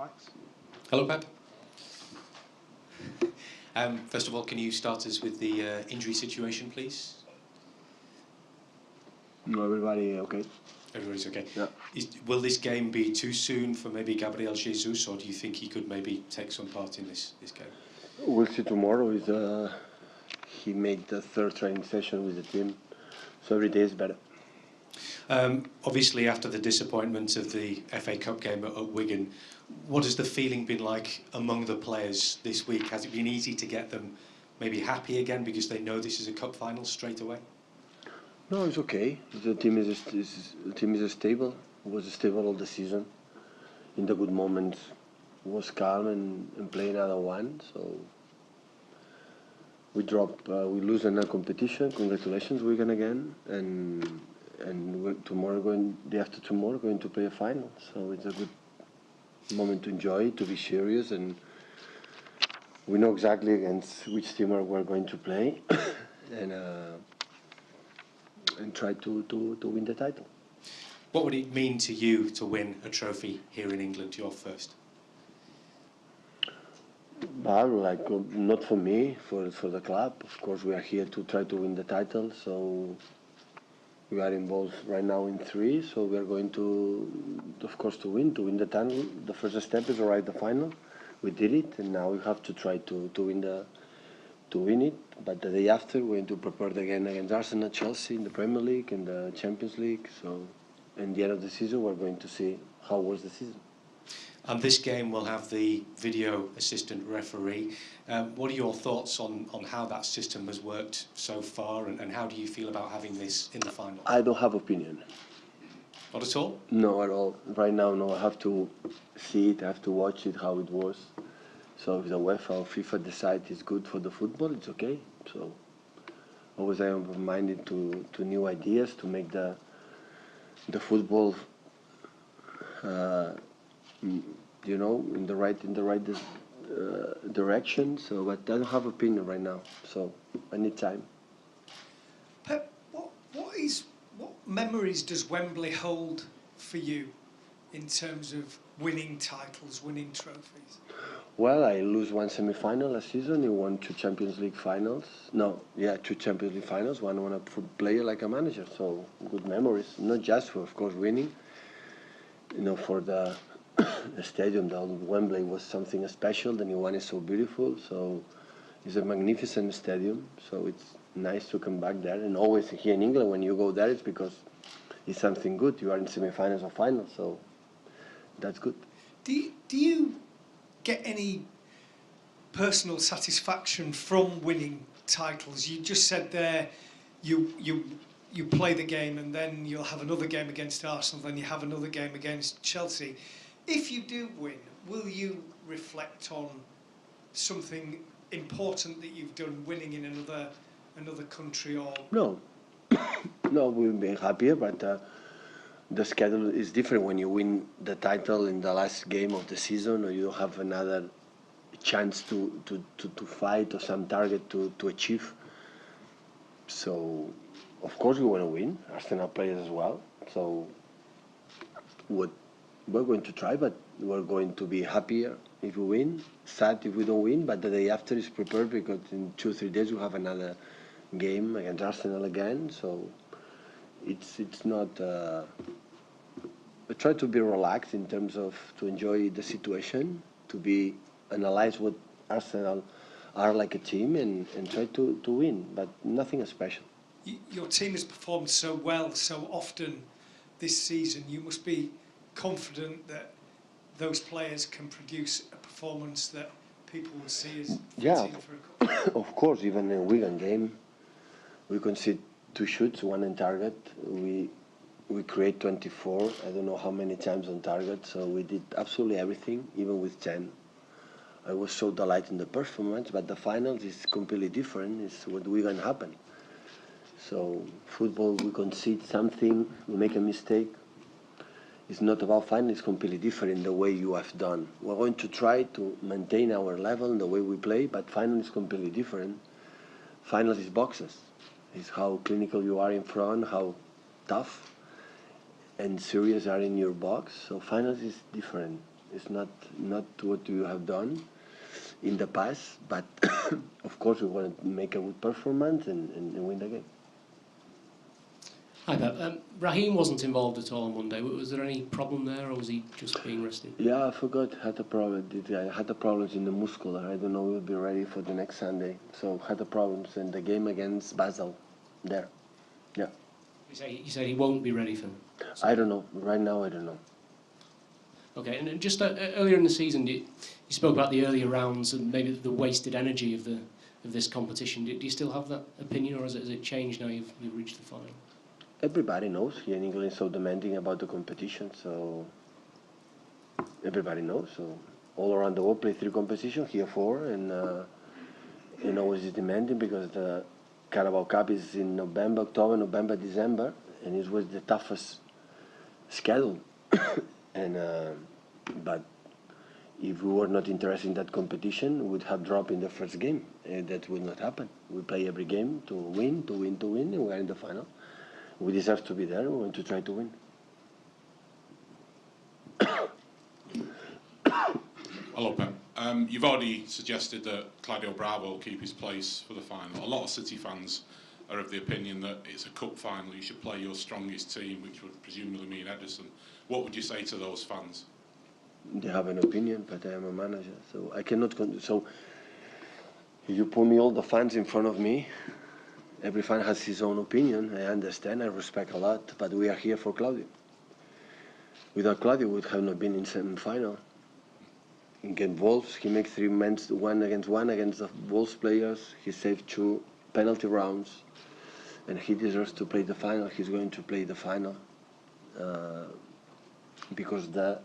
backs. Hello, Pep. First of all, can you start us with the injury situation, please? No, everybody okay? Everybody's okay. Yeah. Will this game be too soon for maybe Gabriel Jesus, or do you think he could maybe take some part in this game? We'll see tomorrow. He made the third training session with the team, so every day is better. Obviously, after the disappointment of the FA Cup game at Wigan, what has the feeling been like among the players this week? Has it been easy to get them maybe happy again because they know this is a cup final straight away? No, it's okay. The team is stable. It was stable all the season. In the good moments, was calm and play another one. So we lose in a competition. Congratulations, Wigan again, and day after tomorrow, going to play a final. So it's a good moment to enjoy, to be serious, and we know exactly against which team we're going to play, and try to win the title. What would it mean to you to win a trophy here in England, your first? Well, not for me, for the club. Of course, we are here to try to win the title, so we are involved right now in 3, so we are going to, of course, to win the title. The first step is arrive the final. We did it, and now we have to try to win it. But the day after, we're going to prepare again against Arsenal, Chelsea in the Premier League and the Champions League. So, at the end of the season, we're going to see how was the season. And this game will have the video assistant referee. What are your thoughts on how that system has worked so far, and how do you feel about having this in the final? I don't have opinion. Not at all? No, at all. Right now, no. I have to see it. I have to watch it, how it was. So if the UEFA or FIFA decide it's good for the football, it's okay. So always I am open-minded to new ideas to make the football, in the right direction. So, but I don't have opinion right now. So I need time. Pep, what memories does Wembley hold for you in terms of winning titles, winning trophies? Well, I lose one semi-final last season. I won 2 Champions League finals. 2 Champions League finals. One a player like a manager. So good memories. Not just for, of course, winning. For the stadium, the old Wembley was something special. The new one is so beautiful. So it's a magnificent stadium. So it's nice to come back there. And always here in England, when you go there, it's because it's something good. You are in semi-finals or finals. So that's good. Do you get any personal satisfaction from winning titles? You just said there you play the game and then you'll have another game against Arsenal, then you have another game against Chelsea. If you do win, will you reflect on something important that you've done, winning in another country? Or no, we'll be happier, but the schedule is different when you win the title in the last game of the season, or you have another chance to fight or some target to achieve. So, of course, we want to win. Arsenal players as well. So, we're going to try, but we're going to be happier if we win. Sad if we don't win, but the day after is prepared because in 2-3 days we have another game against Arsenal again. So, it's not. I try to be relaxed in terms of to enjoy the situation, to analyze what Arsenal are like a team and try to win, but nothing special. Your team has performed so well so often this season. You must be confident that those players can produce a performance that people will see as fitting for a cup. Of course, even in a Wigan game, we concede 2 shots, 1 on target. We create 24. I don't know how many times on target. So we did absolutely everything, even with 10. I was so delighted in the performance, but the finals is completely different. It's what Wigan happened. So football, we concede something, we make a mistake. It's not about final, it's completely different in the way you have done. We're going to try to maintain our level in the way we play, but final is completely different. Final is boxes. It's how clinical you are in front, how tough and serious are in your box. So finals is different. It's not what you have done in the past, but of course we want to make a good performance and win the game. Hi Pep. Raheem wasn't involved at all on Monday. Was there any problem there, or was he just being rested? Yeah, I forgot. Had a problem. I had the problems in the muscular. I don't know. We'll be ready for the next Sunday. So had the problems in the game against Basel. There. Yeah. You said he won't be ready for. I don't know. Right now, I don't know. Okay, and just earlier in the season, you spoke about the earlier rounds and maybe the wasted energy of this competition. Do you still have that opinion, or has it changed now you've reached the final? Everybody knows here in England is so demanding about the competition. So everybody knows. So all around the world play 3 competitions, here 4, and always is demanding because the Carabao Cup is in November, October, November, December, and it was the toughest schedule. And but if we were not interested in that competition, we would have dropped in the first game. That will not happen. We play every game to win, and we are in the final. We deserve to be there. We want to try to win. Hello, Pep. You've already suggested that Claudio Bravo will keep his place for the final. A lot of City fans are of the opinion that it's a cup final. You should play your strongest team, which would presumably mean Ederson. What would you say to those fans? They have an opinion, but I am a manager, so I cannot. So if you put me all the fans in front of me, every fan has his own opinion. I understand, I respect a lot, but we are here for Claudio. Without Claudio, we would have not been in semi-final. Against Wolves, he makes 3 men, 1 against the Wolves players. He saved 2 penalty rounds, and he deserves to play the final. He's going to play the final because the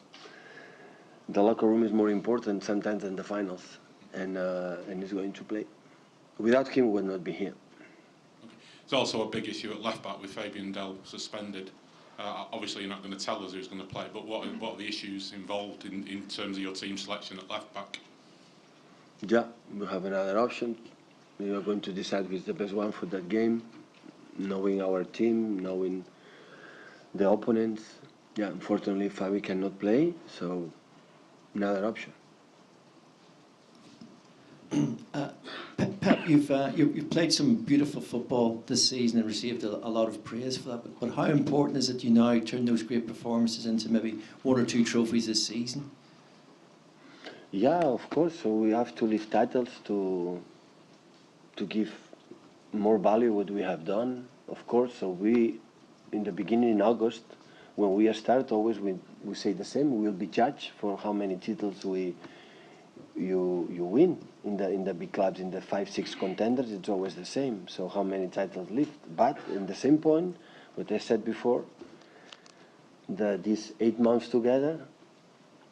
locker room is more important sometimes than the finals, and he's going to play. Without him, we would not be here. It's also a big issue at left back with Fabian Del suspended. Obviously, you're not going to tell us who's going to play, but what are the issues involved in terms of your team selection at left back? Yeah, we have another option. We are going to decide who's the best one for that game, knowing our team, knowing the opponents. Yeah, unfortunately, Fabi cannot play, so another option. Pep, you've played some beautiful football this season and received a lot of praise for that. But how important is it you now turn those great performances into maybe 1 or 2 trophies this season? Yeah, of course. So we have to lift titles to give more value what we have done. Of course. So we, in the beginning in August, when we start, always we say the same. We will be judged for how many titles you win in the big clubs, in the 5-6 contenders. It's always the same. So how many titles lift? But in the same point, what I said before, these 8 months together,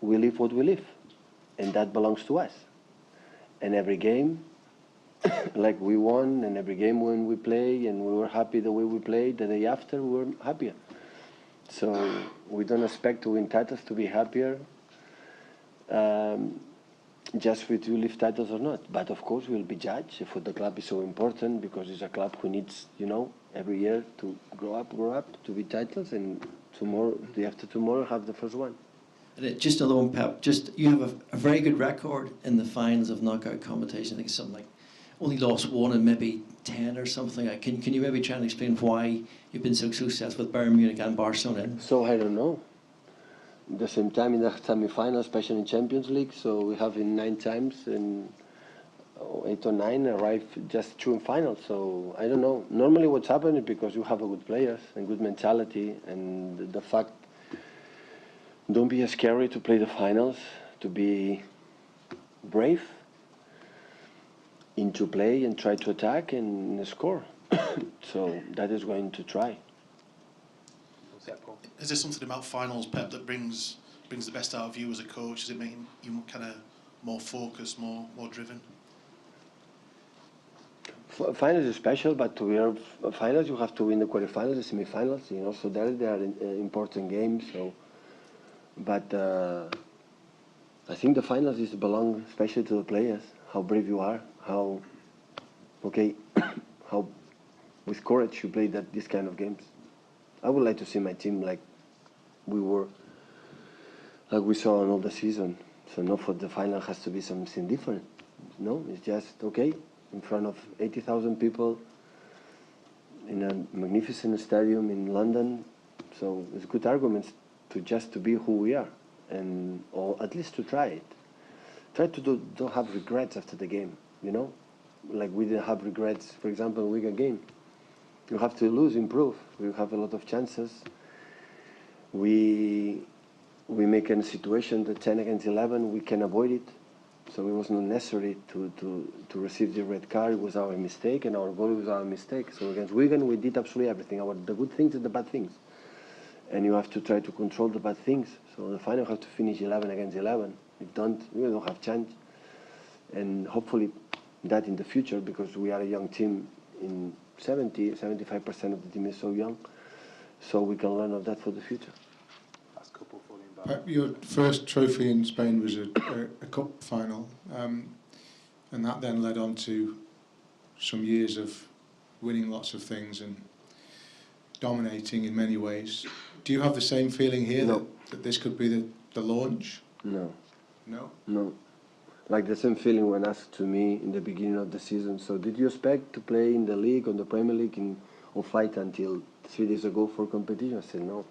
we live what we live, and that belongs to us. And every game, like we won, and every game when we play, and we were happy the way we played, the day after we were happier. So we don't expect to win titles to be happier. Just with you lift titles or not. But of course we'll be judged. For the club is so important because it's a club who needs, every year to grow up, to win titles, and tomorrow, the day after tomorrow, have the first one. Just alone, Pep, you have a very good record in the finals of knockout competition. I think it's something like only lost 1 in maybe 10 or something. Can you maybe try and explain why you've been so successful with Bayern Munich and Barcelona? So I don't know. At the same time in the semi-final, especially in Champions League, so we have in 9 times, and 8 or 9 arrive just 2 in final. So I don't know. Normally what's happened is because you have a good players and good mentality, and the fact, don't be scary to play the finals, to be brave into play and try to attack and score. So that is going to try. Is there something about finals, Pep, that brings the best out of you as a coach? Does it make you kind of more focused, more driven? Finals is special, but to win finals, you have to win the quarterfinals, the semi-finals. So they are important games. So, but I think the finals belong especially to the players. How brave you are, how with courage you play this kind of games. I would like to see my team like we were like we saw in all the season. So not for the final has to be something different. No, it's just okay in front of 80,000 people in a magnificent stadium in London. So it's good arguments to just to be who we are, and or at least to try it. Try to don't have regrets after the game. You know, like we didn't have regrets. For example, Wigan game. You have to lose, improve. We have a lot of chances. We make a situation that 10 against 11, we can avoid it. So it was not necessary to receive the red card. It was our mistake, and our goal was our mistake. So against Wigan, we did absolutely everything. The good things and the bad things. And you have to try to control the bad things. So the final have to finish 11 against 11. If don't, we don't have chance. And hopefully that in the future, because we are a young team, in 75% of the team is so young, so we can learn of that for the future. Pep, your first trophy in Spain was a cup final, and that then led on to some years of winning lots of things and dominating in many ways. Do you have the same feeling here, No. that this could be the launch? No. No? No. Like the same feeling when asked to me in the beginning of the season, so did you expect to play in the league, on the Premier League, or fight until 3 days ago for competition? I said no.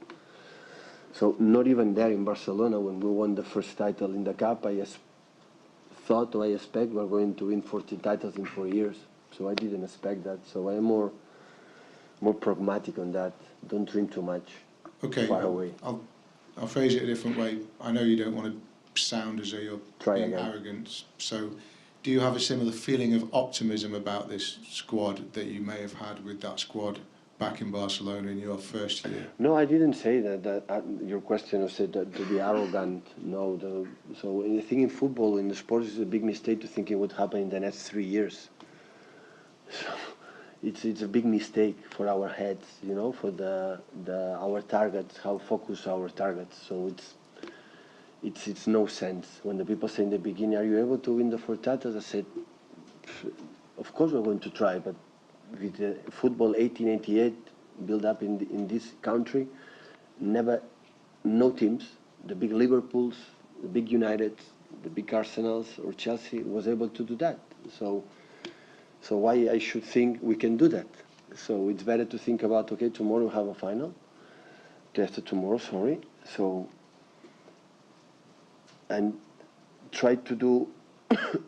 So not even there in Barcelona, when we won the first title in the Cup, I thought or I expect we're going to win 40 titles in 4 years. So I didn't expect that. So I'm more pragmatic on that. Don't dream too much. Okay, far away. I'll phrase it a different way. I know you don't want to sound as though you're being arrogant. So do you have a similar feeling of optimism about this squad that you may have had with that squad back in Barcelona in your first year? No, I didn't say that your question was said that to be arrogant. No, so I think in football, in the sports, it's a big mistake to think it would happen in the next 3 years. So it's a big mistake for our heads, you know, for our targets, how focus our targets. So it's no sense. When the people say in the beginning, are you able to win the 4 titles? I said, of course we're going to try, but with the football 1888 built up in this country, no teams, the big Liverpools, the big Uniteds, the big Arsenals or Chelsea was able to do that. So why I should think we can do that? So it's better to think about, okay, tomorrow we have a final, day after tomorrow, sorry. So, and try to do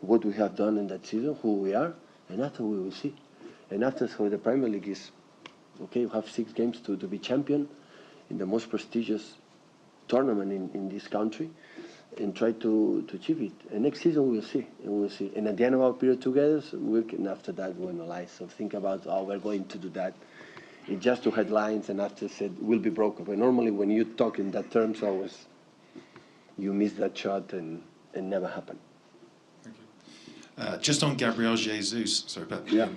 what we have done in that season, who we are, and after we will see. And after, so the Premier League is, okay, you have 6 games to be champion in the most prestigious tournament in this country, and try to achieve it. And next season we'll see, and we'll see. And at the end of our period together, so and after that we'll analyze. So think about how we're going to do that. It's just 2 headlines, and after said we'll be broken. But normally when you talk in that terms, always you miss that shot and never happen. Just on Gabriel Jesus, sorry, Pep, yeah.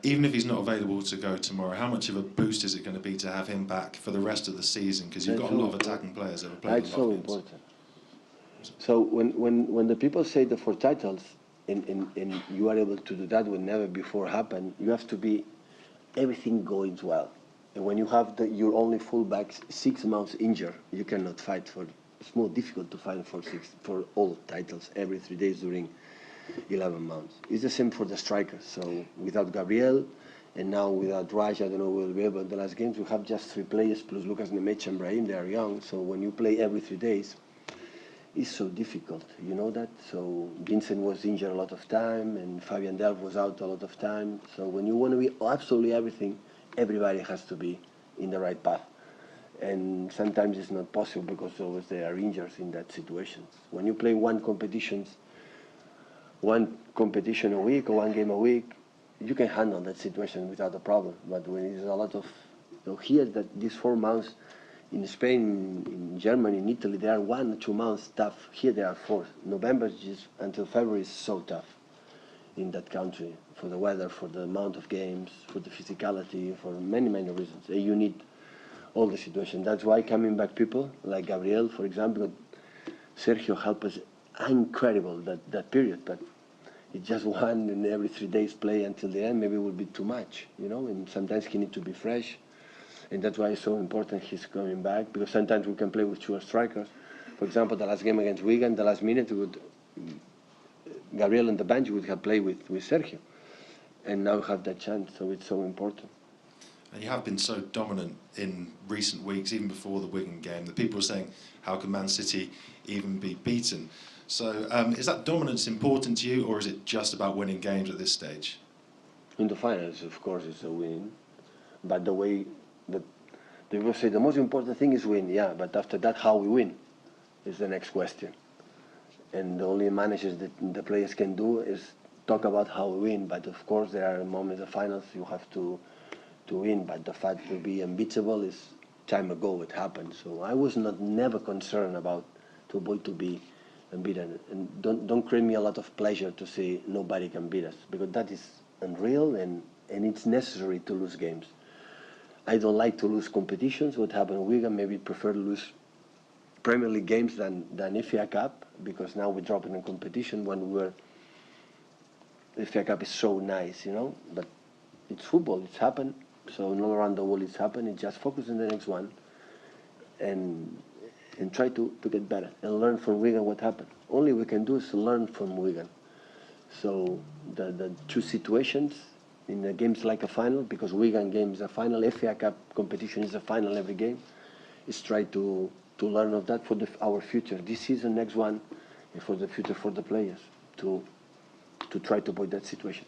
Even if he's not available to go tomorrow, how much of a boost is it going to be to have him back for the rest of the season? Because you've got a lot of attacking players that have played a lot of games. That's so important. So when the people say the 4 titles, and you are able to do that when never before happened, you have to be everything goes well. And when you have your only fullbacks 6 months injured, you cannot fight for. It's more difficult to fight for all titles every 3 days during 11 months. It's the same for the strikers. So without Gabriel, and now without Raj, I don't know we'll be able. The last games we have just 3 players plus Lucas Nemeth and Brahim. They are young. So when you play every 3 days, it's so difficult. You know that. So Vincent was injured a lot of time, and Fabian Delph was out a lot of time. So when you want to be absolutely everything, everybody has to be in the right path. And sometimes it's not possible because always there are injuries in that situation. When you play one competition a week or 1 game a week, you can handle that situation without a problem. But when there's a lot of, here that these 4 months in Spain, in Germany, in Italy, they are 1 or 2 months tough. Here they are 4. November just until February is so tough in that country for the weather, for the amount of games, for the physicality, for many reasons. And you need all the situation. That's why coming back people like Gabriel, for example, Sergio helped us incredible that period, but it's just 1 and every 3 days play until the end, maybe it will be too much, you know, and sometimes he needs to be fresh, and that's why it's so important he's coming back, because sometimes we can play with 2 strikers, For example, the last game against Wigan, the last minute, Gabriel on the bench would have played with Sergio. And now have that chance, so it's so important. And you have been so dominant in recent weeks, even before the Wigan game, that people are saying, how can Man City even be beaten? So is that dominance important to you, or is it just about winning games at this stage? In the finals, of course, it's a win. But the way that they will say the most important thing is win, yeah, but after that, how we win is the next question. And the only managers that the players can do is talk about how we win. But of course, there are moments in the finals you have to win. But the fact to be unbeatable is time ago it happened. So I was never concerned about to be unbeaten. And don't create me a lot of pleasure to say nobody can beat us, because that is unreal, and it's necessary to lose games. I don't like to lose competitions. What happened in Wigan, maybe prefer to lose Premier League games than FA Cup, because now we're dropping in competition when the FA Cup is so nice, you know. But it's football, it's happened. So all around the world it's happened. It's just focus on the next one and try to get better and learn from Wigan what happened. Only we can do is learn from Wigan. So the two situations in the games like a final, because Wigan game is a final, FA Cup competition is a final every game, is try to learn of that for our future, this season, next one, and for the future for the players, to try to avoid that situation.